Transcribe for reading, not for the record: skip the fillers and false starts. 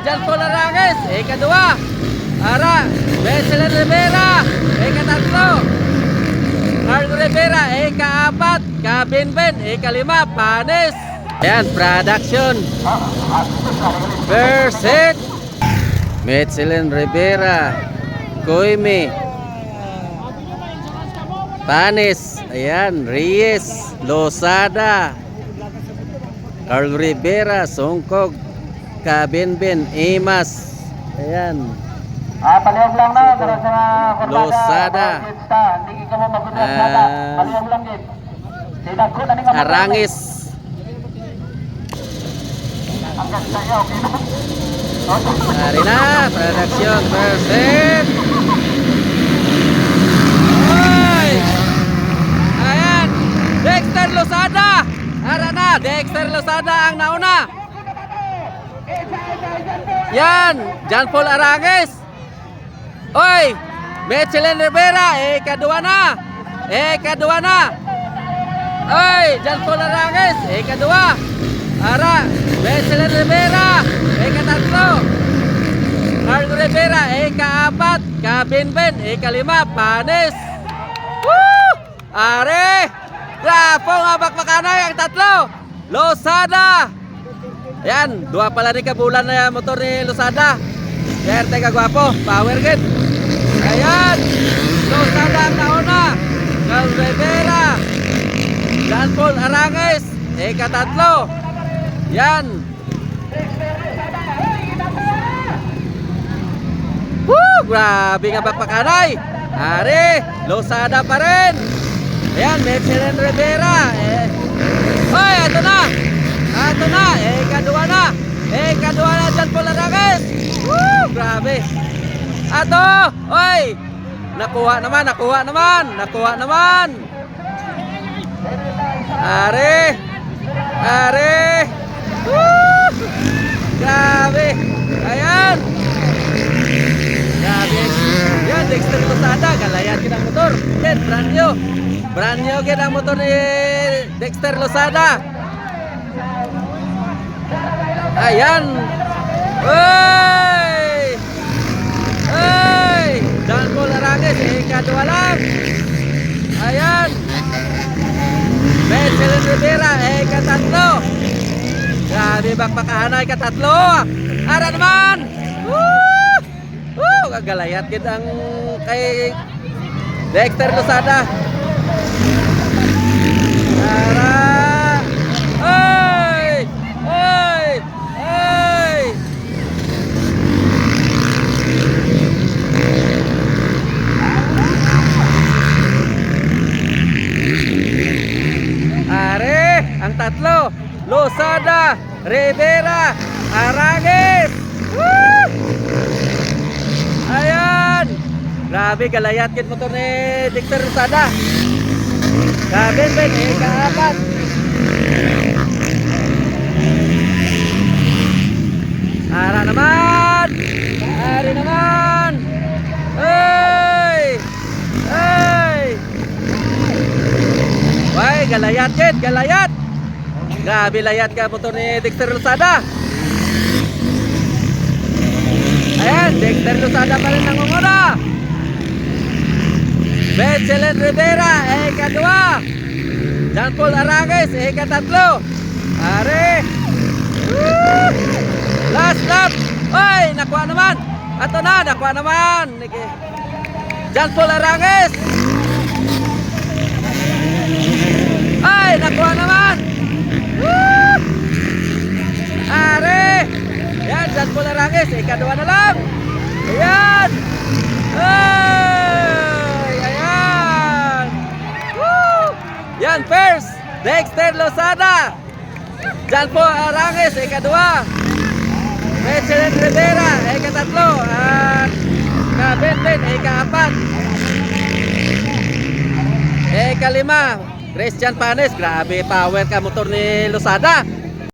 Jan Paul Arangues, ikadua. Ara, Betselan Rivera, ikatatlo. Carl Rivera, ikaapat. Kabinben, ikalima. Panis. Ayan, production. First hit. Betselan Rivera, Koime, Panis. Ayan, Reyes, Losada, Carl Rivera, Songkog, Kabinben, Imas. Ayan. Palihog lang na, pero sa mga Losada. hindi ka mo magkakasada. Palihog lang din. Sinagkot, ano nga Arangis. ang ganda niya, okay na. Hari na, production first hit. Oy! Ayan, Dexter Losada. Ara na, Dexter Losada ang nauna. Yan, Jan Paul Arangues. Oy, Betselan Rivera, ikadua na. Ikadua na. Oy, Jan Paul Arangues, ikadua. Ara, Betselan Rivera, ikatatlo. Carl Rivera, ikaapat. Kabinben, ikalima. Panis. Woo! Are! Grapo nga bakbakanay ang tatlo. Losada. Ayan, dua pala ni kabulan na yung motor ni Losada. Swerte ka gwapo, power gate. Ayan, Losada ang nauna. Carl Rivera, Jan Paul Arangues, ikatatlo. Yan. Woo! Grabe nga bakbakanay. Are, Losada pa rin. Ayan, Betselan Rivera. Hoy, ito na. Ito na. Ikadua na. Ikadua na Jan Paul Arangues. Woo! Grabe. Ato. Hoy. Nakuha naman, nakuha naman. Nakuha naman. Are. Are. Woo! Grabe. Ayan. Grabe. Yan, Dexter Losada. Galayan kita motor. Yan, brand new. Brand new kita motor ni Dexter Losada. Ayan. Hey! Hey! Jan Paul Arangues, ikadua lang. Ayan. Betselan Rivera, ikatatlo. Grabe bakbakahanay, ikatatlo. Ara naman. Woo! Woo! Kagalayat kita ang kay Dexter Losada. Ara. Hey! Hey! Hey! Are, ang tatlo. Losada, Rivera, Arangues. Woo! Ayan. Grabe, galayat kit motor ni Dexter Losada. Kabinben, ikaapat. Ara naman. Ari naman. Hey! Hey! Why, galayat kit, galayat. Grabe layat ka motor ni Dexter Losada. Ayan, Dexter Losada pa rin nangunguna. Betselan Rivera, ikadua. Jan Paul Arangues, ikatatlo. Are. Woo! Last lap. Oy, nakuha naman. Ato na, nakuha naman. Jan Paul Arangues. Ay, nakuha naman. Woo! Are. Yan, Jan Paul Arangues, ikadua na lang. Ayan. Ay, ayan. Woo! Yan, first, Dexter Losada. Jan Paul Arangues, ikadua. Betselan Rivera, ikatatlo. At Kabinben, ikaapat. Ikalima, Christian Panis. Grabe, power ka motor ni Losada.